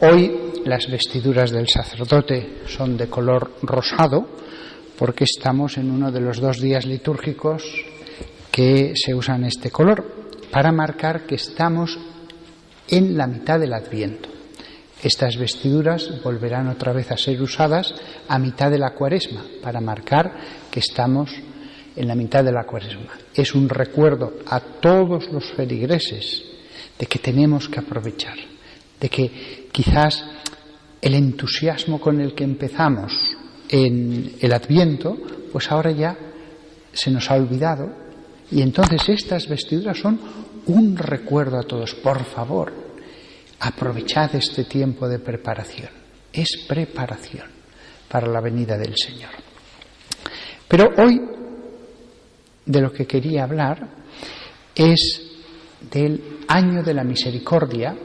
Hoy las vestiduras del sacerdote son de color rosado porque estamos en uno de los 2 días litúrgicos que se usan este color para marcar que estamos en la mitad del Adviento. Estas vestiduras volverán otra vez a ser usadas a mitad de la Cuaresma para marcar que estamos en la mitad de la Cuaresma. Es un recuerdo a todos los feligreses de que tenemos que aprovechar, de que quizás el entusiasmo con el que empezamos en el Adviento, pues ahora ya se nos ha olvidado, y entonces estas vestiduras son un recuerdo a todos. Por favor, aprovechad este tiempo de preparación. Es preparación para la venida del Señor. Pero hoy de lo que quería hablar es del Año de la Misericordia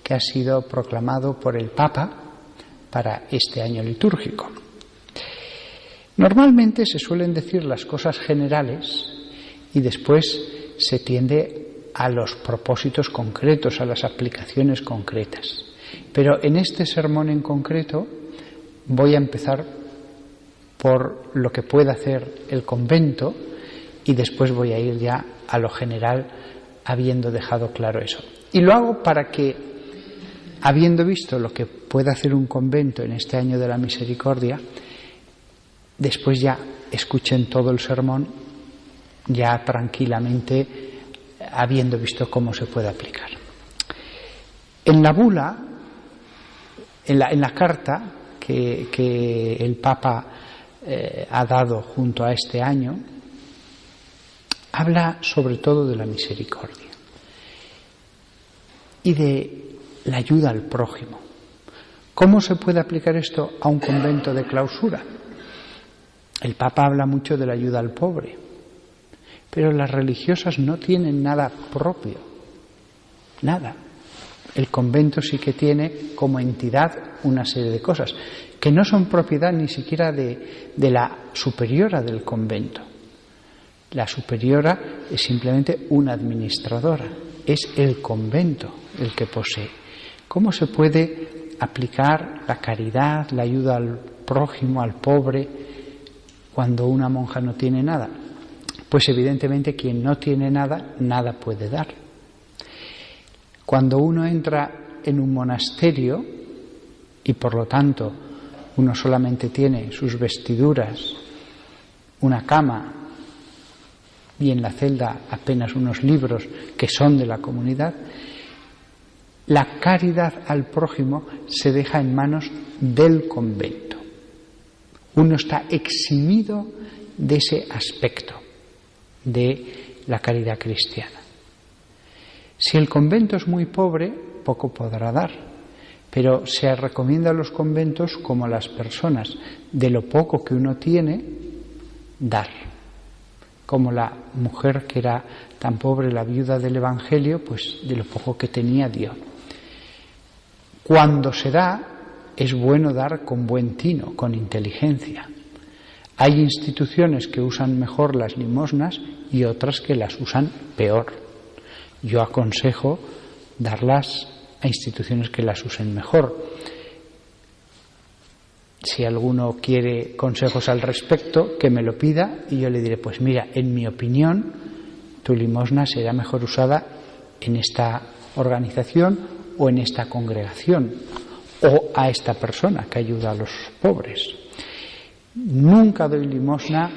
que ha sido proclamado por el Papa para este año litúrgico. Normalmente se suelen decir las cosas generales y después se tiende a los propósitos concretos, a las aplicaciones concretas. Pero en este sermón en concreto voy a empezar por lo que puede hacer el convento y después voy a ir ya a lo general, habiendo dejado claro eso. Y lo hago para que, habiendo visto lo que puede hacer un convento en este año de la misericordia, después ya escuchen todo el sermón ya tranquilamente, habiendo visto cómo se puede aplicar. En la bula, en la carta que el Papa ha dado junto a este año, habla sobre todo de la misericordia y de la ayuda al prójimo. ¿Cómo se puede aplicar esto a un convento de clausura? El Papa habla mucho de la ayuda al pobre, pero las religiosas no tienen nada propio, nada. El convento sí que tiene como entidad una serie de cosas que no son propiedad ni siquiera de la superiora del convento. La superiora es simplemente una administradora, es el convento el que posee. ¿Cómo se puede aplicar la caridad, la ayuda al prójimo, al pobre, cuando una monja no tiene nada? Pues evidentemente quien no tiene nada, nada puede dar. Cuando uno entra en un monasterio y por lo tanto uno solamente tiene sus vestiduras, una cama y en la celda apenas unos libros que son de la comunidad, la caridad al prójimo se deja en manos del convento. Uno está eximido de ese aspecto de la caridad cristiana. Si el convento es muy pobre, poco podrá dar, pero se recomienda a los conventos como a las personas de lo poco que uno tiene, dar. Como la mujer que era tan pobre, la viuda del Evangelio, pues de lo poco que tenía dio. Cuando se da, es bueno dar con buen tino, con inteligencia. Hay instituciones que usan mejor las limosnas y otras que las usan peor. Yo aconsejo darlas a instituciones que las usen mejor. Si alguno quiere consejos al respecto, que me lo pida y yo le diré, pues mira, en mi opinión, tu limosna será mejor usada en esta organización o en esta congregación o a esta persona que ayuda a los pobres. Nunca doy limosna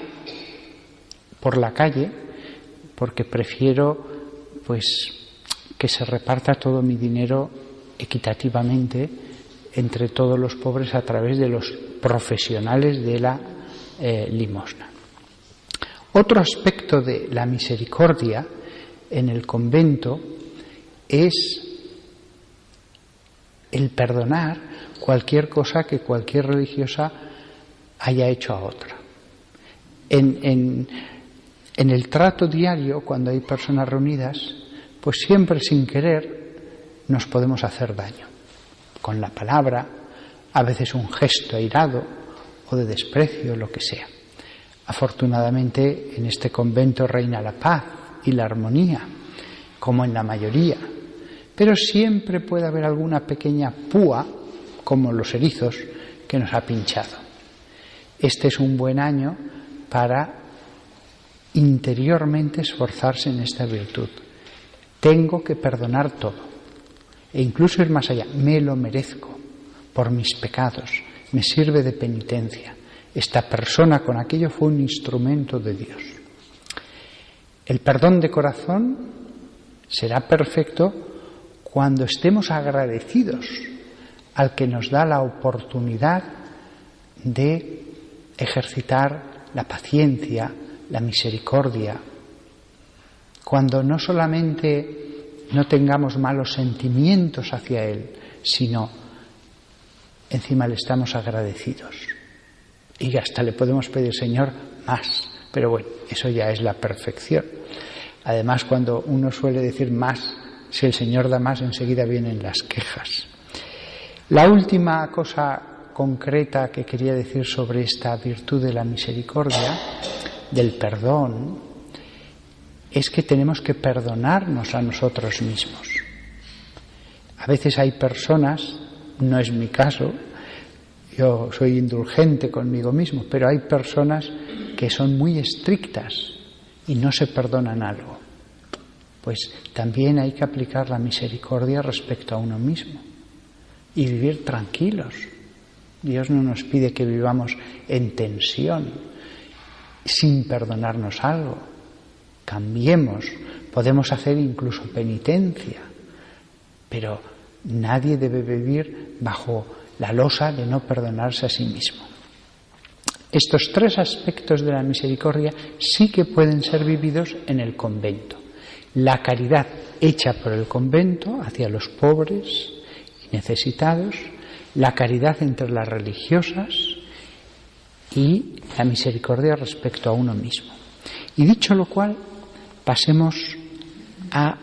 por la calle porque prefiero pues que se reparta todo mi dinero equitativamente entre todos los pobres a través de los profesionales de la limosna. Otro aspecto de la misericordia en el convento es el perdonar cualquier cosa que cualquier religiosa haya hecho a otra. En el trato diario, cuando hay personas reunidas, pues siempre sin querer nos podemos hacer daño. Con la palabra, a veces un gesto airado o de desprecio, lo que sea. Afortunadamente en este convento reina la paz y la armonía, como en la mayoría, Pero siempre puede haber alguna pequeña púa, como los erizos, que nos ha pinchado. Este es un buen año para interiormente esforzarse en esta virtud. Tengo que perdonar todo. E incluso ir más allá. Me lo merezco por mis pecados. Me sirve de penitencia. Esta persona con aquello fue un instrumento de Dios. El perdón de corazón será perfecto cuando estemos agradecidos al que nos da la oportunidad de ejercitar la paciencia, la misericordia. Cuando no solamente no tengamos malos sentimientos hacia Él, sino encima le estamos agradecidos. Y hasta le podemos pedir, Señor, más. Pero bueno, eso ya es la perfección. Además, cuando uno suele decir más, si el Señor da más, enseguida vienen las quejas. La última cosa concreta que quería decir sobre esta virtud de la misericordia, del perdón, es que tenemos que perdonarnos a nosotros mismos. A veces hay personas, no es mi caso, yo soy indulgente conmigo mismo, pero hay personas que son muy estrictas y no se perdonan algo. Pues también hay que aplicar la misericordia respecto a uno mismo y vivir tranquilos. Dios no nos pide que vivamos en tensión, sin perdonarnos algo. Cambiemos, podemos hacer incluso penitencia, pero nadie debe vivir bajo la losa de no perdonarse a sí mismo. Estos tres aspectos de la misericordia sí que pueden ser vividos en el convento. La caridad hecha por el convento hacia los pobres y necesitados, la caridad entre las religiosas y la misericordia respecto a uno mismo. Y dicho lo cual, pasemos a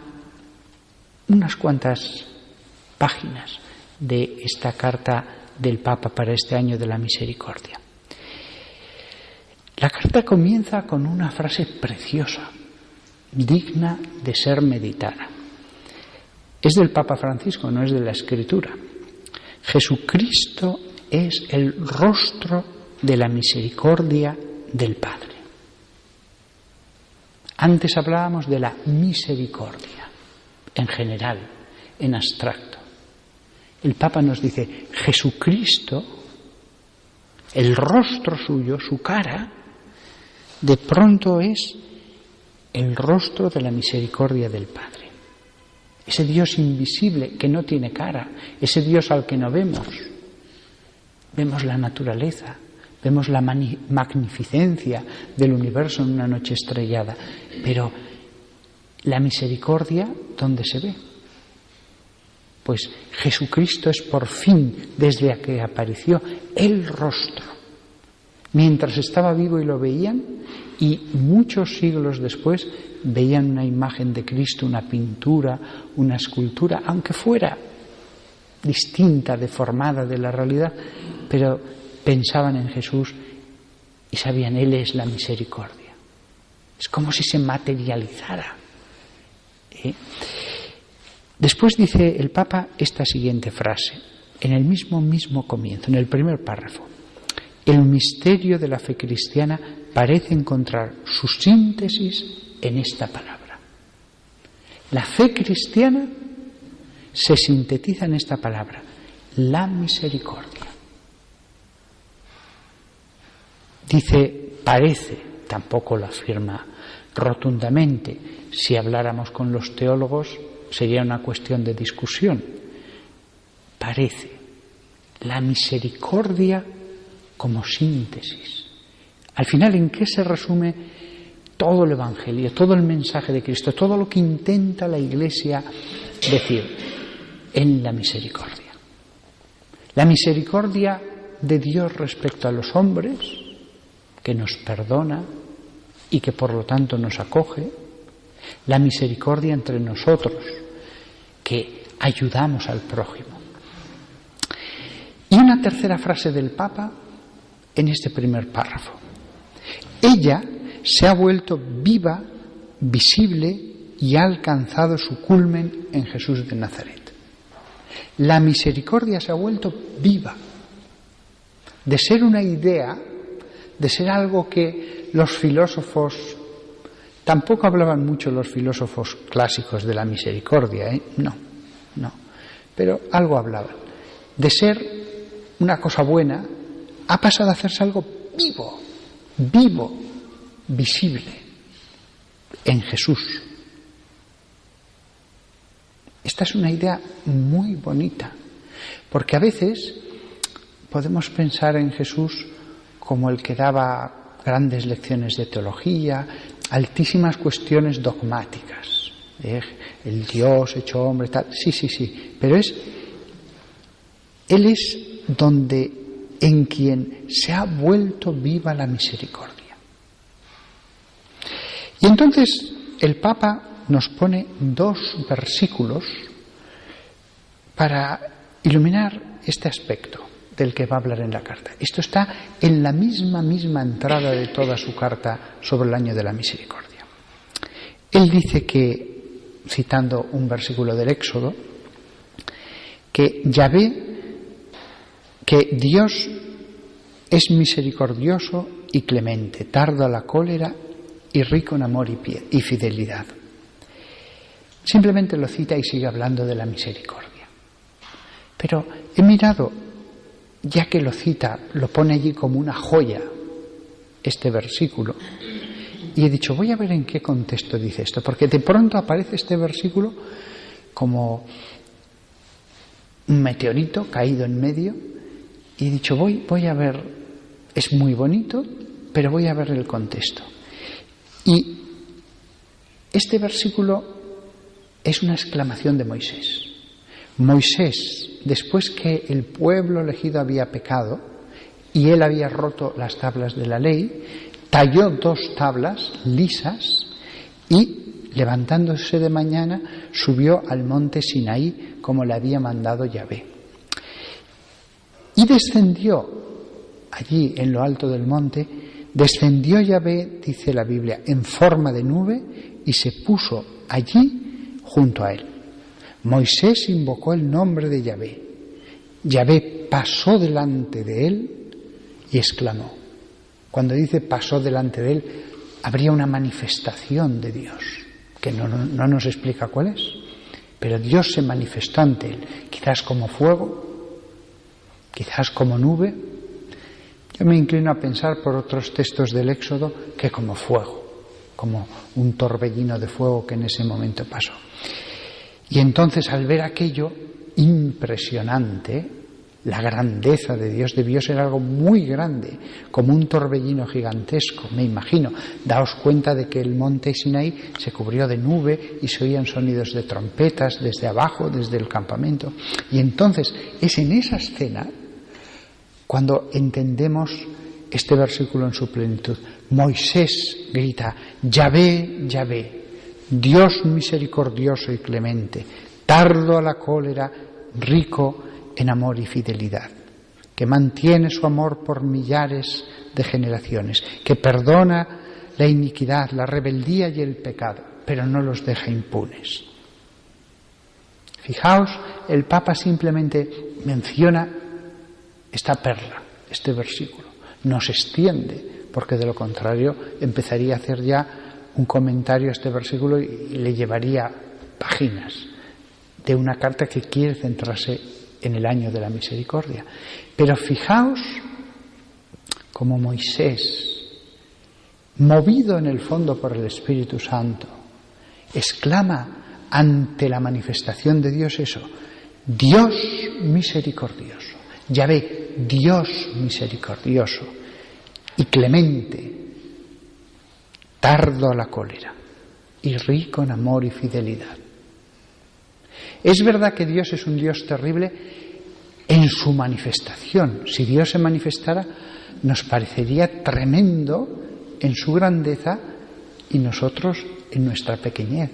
unas cuantas páginas de esta carta del Papa para este año de la misericordia. La carta comienza con una frase preciosa, digna de ser meditada. Es del Papa Francisco, no es de la Escritura. Jesucristo es el rostro de la misericordia del Padre. Antes hablábamos de la misericordia, en general, en abstracto. El Papa nos dice, Jesucristo, el rostro suyo, su cara, de pronto es el rostro de la misericordia del Padre. Ese Dios invisible que no tiene cara, ese Dios al que no vemos. Vemos la naturaleza, vemos la magnificencia del universo en una noche estrellada, pero la misericordia, ¿dónde se ve? Pues Jesucristo es por fin, desde que apareció, el rostro. Mientras estaba vivo y lo veían, y muchos siglos después veían una imagen de Cristo, una pintura, una escultura, aunque fuera distinta, deformada de la realidad, pero pensaban en Jesús y sabían, Él es la misericordia. Es como si se materializara. Después dice el Papa esta siguiente frase, en el mismo comienzo, en el primer párrafo. El misterio de la fe cristiana parece encontrar su síntesis en esta palabra. La fe cristiana se sintetiza en esta palabra, la misericordia. Dice, parece, tampoco lo afirma rotundamente. Si habláramos con los teólogos sería una cuestión de discusión. Parece, la misericordia como síntesis. Al final, ¿en qué se resume todo el Evangelio, todo el mensaje de Cristo, todo lo que intenta la Iglesia decir? En la misericordia. La misericordia de Dios respecto a los hombres, que nos perdona y que por lo tanto nos acoge. La misericordia entre nosotros, que ayudamos al prójimo. Y una tercera frase del Papa en este primer párrafo. Ella se ha vuelto viva, visible y ha alcanzado su culmen en Jesús de Nazaret. La misericordia se ha vuelto viva. De ser una idea, de ser algo que los filósofos, tampoco hablaban mucho los filósofos clásicos de la misericordia, no, pero algo hablaban. De ser una cosa buena, ha pasado a hacerse algo vivo, visible, en Jesús. Esta es una idea muy bonita, porque a veces podemos pensar en Jesús como el que daba grandes lecciones de teología, altísimas cuestiones dogmáticas, el Dios hecho hombre, tal, sí, pero Él es en quien se ha vuelto viva la misericordia. Y entonces el Papa nos pone 2 versículos para iluminar este aspecto del que va a hablar en la carta. Esto está en la misma entrada de toda su carta sobre el año de la misericordia. Él dice que, citando un versículo del Éxodo, que Dios es misericordioso y clemente, tardo a la cólera y rico en amor y fidelidad. Simplemente lo cita y sigue hablando de la misericordia. Pero he mirado, ya que lo cita, lo pone allí como una joya, este versículo, y he dicho, voy a ver en qué contexto dice esto, porque de pronto aparece este versículo como un meteorito caído en medio, y he dicho, voy a ver, es muy bonito, pero voy a ver el contexto. Y este versículo es una exclamación de Moisés. Moisés, después que el pueblo elegido había pecado y él había roto las tablas de la ley, talló 2 tablas lisas y, levantándose de mañana, subió al monte Sinaí como le había mandado Yahvé. Y descendió allí en lo alto del monte, descendió Yahvé, dice la Biblia, en forma de nube y se puso allí junto a él. Moisés invocó el nombre de Yahvé. Yahvé pasó delante de él y exclamó. Cuando dice pasó delante de él, habría una manifestación de Dios, que no nos explica cuál es, pero Dios se manifestó ante él, quizás como fuego, quizás como nube. Yo me inclino a pensar por otros textos del Éxodo que como fuego, como un torbellino de fuego que en ese momento pasó. Y entonces, al ver aquello impresionante, la grandeza de Dios debió ser algo muy grande, como un torbellino gigantesco, me imagino. Daos cuenta de que el monte Sinaí se cubrió de nube y se oían sonidos de trompetas desde abajo, desde el campamento. Y entonces es en esa escena cuando entendemos este versículo en su plenitud. Moisés grita, Yahvé, Yahvé, Dios misericordioso y clemente, tardo a la cólera, rico en amor y fidelidad, que mantiene su amor por millares de generaciones, que perdona la iniquidad, la rebeldía y el pecado, pero no los deja impunes. Fijaos, el Papa simplemente menciona esta perla, este versículo, no se extiende, porque de lo contrario empezaría a hacer ya un comentario a este versículo y le llevaría páginas de una carta que quiere centrarse en el año de la misericordia. Pero fijaos como Moisés, movido en el fondo por el Espíritu Santo, exclama ante la manifestación de Dios eso, Dios misericordioso, Yahvé, Dios misericordioso y clemente, tardo a la cólera y rico en amor y fidelidad. Es verdad que Dios es un Dios terrible en su manifestación. Si Dios se manifestara, nos parecería tremendo en su grandeza y nosotros en nuestra pequeñez.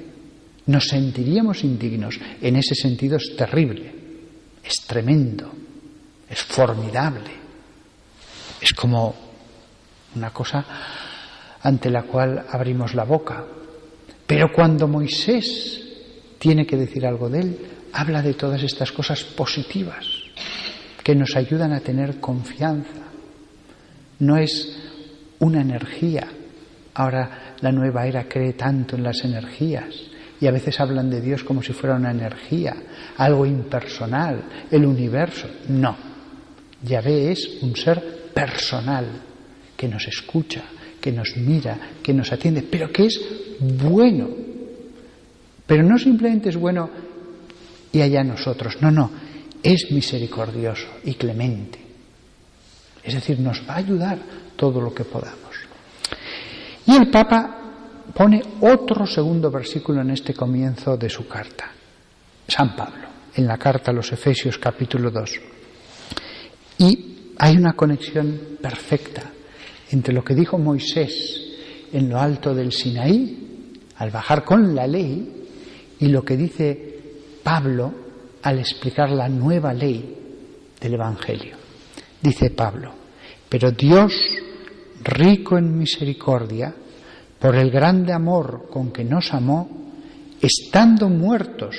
Nos sentiríamos indignos. En ese sentido es terrible, es tremendo, es formidable. Es como una cosa ante la cual abrimos la boca. Pero cuando Moisés tiene que decir algo de él, habla de todas estas cosas positivas que nos ayudan a tener confianza. No es una energía. Ahora la nueva era cree tanto en las energías y a veces hablan de Dios como si fuera una energía, algo impersonal, el universo. No, Yahvé es un ser personal que nos escucha, que nos mira, que nos atiende, pero que es bueno. Pero no simplemente es bueno y allá nosotros, no, es misericordioso y clemente. Es decir, nos va a ayudar todo lo que podamos. Y el Papa pone otro segundo versículo en este comienzo de su carta. San Pablo, en la carta a los Efesios capítulo 2. Y hay una conexión perfecta entre lo que dijo Moisés en lo alto del Sinaí, al bajar con la ley, y lo que dice Pablo al explicar la nueva ley del Evangelio. Dice Pablo: pero Dios, rico en misericordia, por el grande amor con que nos amó, estando muertos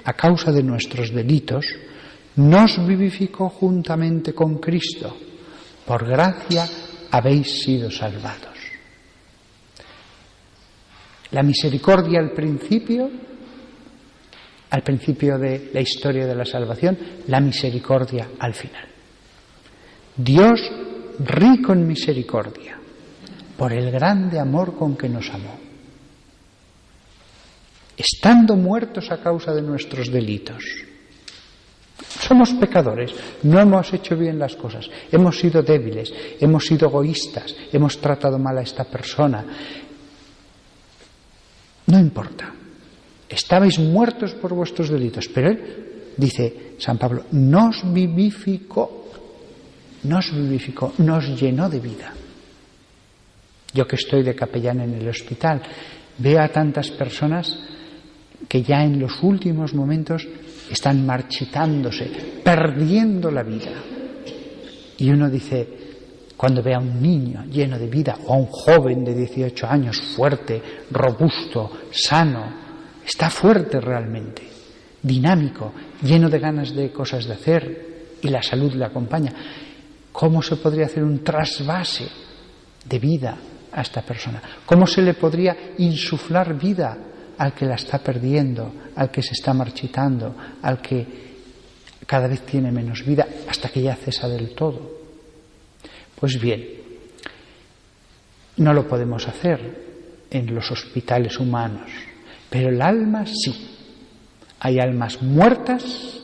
a causa de nuestros delitos, nos vivificó juntamente con Cristo. Por gracia habéis sido salvados. La misericordia al principio de la historia de la salvación, la misericordia al final. Dios rico en misericordia, por el grande amor con que nos amó, estando muertos a causa de nuestros delitos. Somos pecadores, no hemos hecho bien las cosas, hemos sido débiles, hemos sido egoístas, hemos tratado mal a esta persona. No importa, estabais muertos por vuestros delitos, pero Él, dice San Pablo, nos vivificó, nos llenó de vida. Yo que estoy de capellán en el hospital, veo a tantas personas que ya en los últimos momentos están marchitándose, perdiendo la vida. Y uno dice, cuando ve a un niño lleno de vida, o a un joven de 18 años, fuerte, robusto, sano, está fuerte realmente, dinámico, lleno de ganas de cosas de hacer, y la salud le acompaña. ¿Cómo se podría hacer un trasvase de vida a esta persona? ¿Cómo se le podría insuflar vida al que la está perdiendo, al que se está marchitando, al que cada vez tiene menos vida, hasta que ya cesa del todo? Pues bien, no lo podemos hacer en los hospitales humanos, pero el alma sí. Hay almas muertas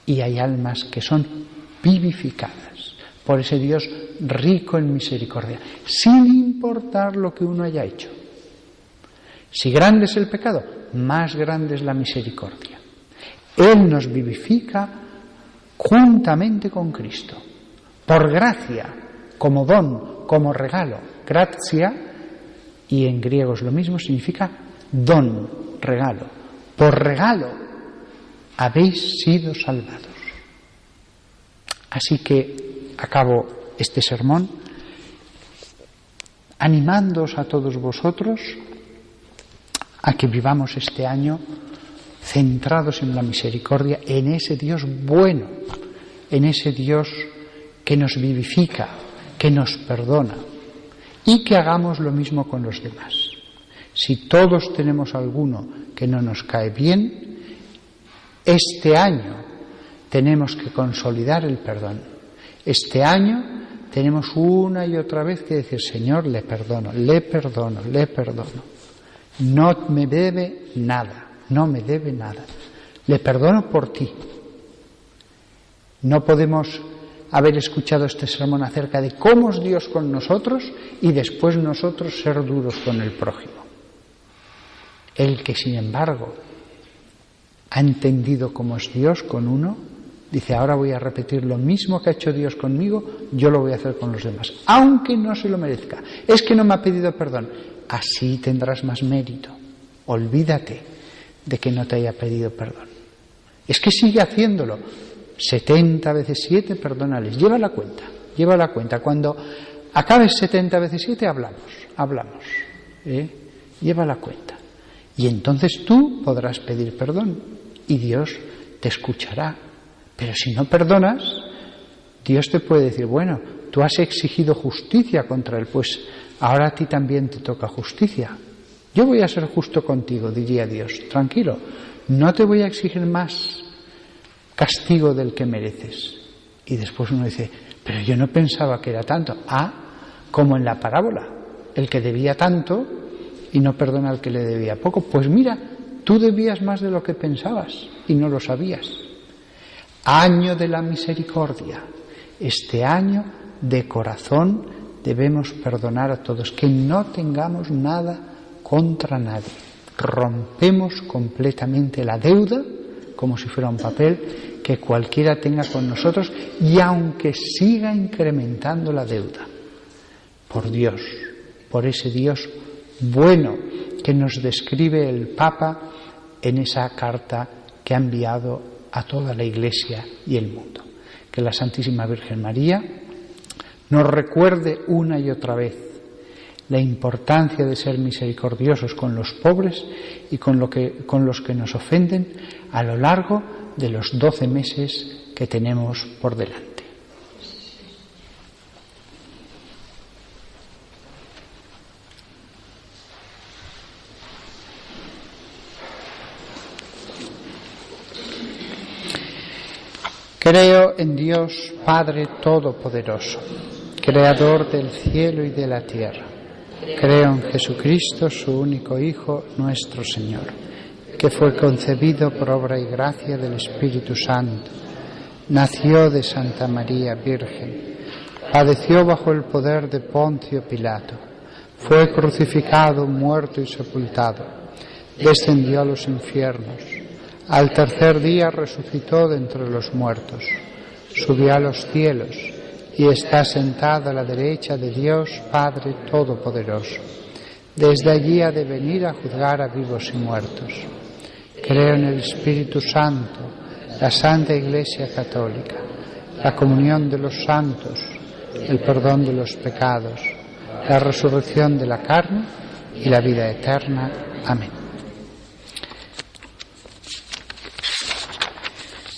y hay almas que son vivificadas por ese Dios rico en misericordia, sin importar lo que uno haya hecho. Si grande es el pecado, más grande es la misericordia. Él nos vivifica juntamente con Cristo, por gracia, como don, como regalo. Gratia, y en griego es lo mismo, significa don, regalo. Por regalo habéis sido salvados. Así que acabo este sermón animándoos a todos vosotros a que vivamos este año centrados en la misericordia, en ese Dios bueno, en ese Dios que nos vivifica, que nos perdona, y que hagamos lo mismo con los demás. Si todos tenemos alguno que no nos cae bien, este año tenemos que consolidar el perdón. Este año tenemos una y otra vez que decir, Señor, le perdono, le perdono, le perdono. No me debe nada, no me debe nada. Le perdono por ti. No podemos haber escuchado este sermón acerca de cómo es Dios con nosotros y después nosotros ser duros con el prójimo. El que, sin embargo, ha entendido cómo es Dios con uno, dice, ahora voy a repetir lo mismo que ha hecho Dios conmigo, yo lo voy a hacer con los demás, aunque no se lo merezca. Es que no me ha pedido perdón. Así tendrás más mérito. Olvídate de que no te haya pedido perdón. Es que sigue haciéndolo. 70 veces 7, perdónales. Lleva la cuenta. Cuando acabes 70 veces 7, hablamos. Lleva la cuenta. Y entonces tú podrás pedir perdón y Dios te escuchará. Pero si no perdonas, Dios te puede decir, bueno, tú has exigido justicia contra él, pues ahora a ti también te toca justicia. Yo voy a ser justo contigo, diría Dios. Tranquilo, no te voy a exigir más castigo del que mereces. Y después uno dice, pero yo no pensaba que era tanto. Como en la parábola, el que debía tanto y no perdona al que le debía poco. Pues mira, tú debías más de lo que pensabas y no lo sabías. Año de la misericordia. Este año de corazón debemos perdonar a todos, que no tengamos nada contra nadie. Rompemos completamente la deuda, como si fuera un papel, que cualquiera tenga con nosotros, y aunque siga incrementando la deuda, por Dios, por ese Dios bueno que nos describe el Papa en esa carta que ha enviado a toda la Iglesia y el mundo. Que la Santísima Virgen María nos recuerde una y otra vez la importancia de ser misericordiosos con los pobres y con los que nos ofenden a lo largo de los 12 meses que tenemos por delante. Creo en Dios Padre Todopoderoso, Creador del cielo y de la tierra. Creo en Jesucristo, su único Hijo, nuestro Señor, que fue concebido por obra y gracia del Espíritu Santo. Nació de Santa María Virgen, padeció bajo el poder de Poncio Pilato, fue crucificado, muerto y sepultado, descendió a los infiernos. Al tercer día resucitó de entre los muertos, subió a los cielos y está sentado a la derecha de Dios Padre Todopoderoso. Desde allí ha de venir a juzgar a vivos y muertos. Creo en el Espíritu Santo, la Santa Iglesia Católica, la comunión de los santos, el perdón de los pecados, la resurrección de la carne y la vida eterna. Amén.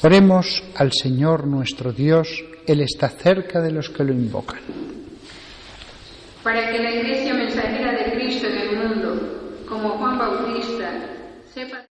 Oremos al Señor nuestro Dios, Él está cerca de los que lo invocan. Para que la Iglesia mensajera de Cristo en el mundo, como Juan Bautista, sepa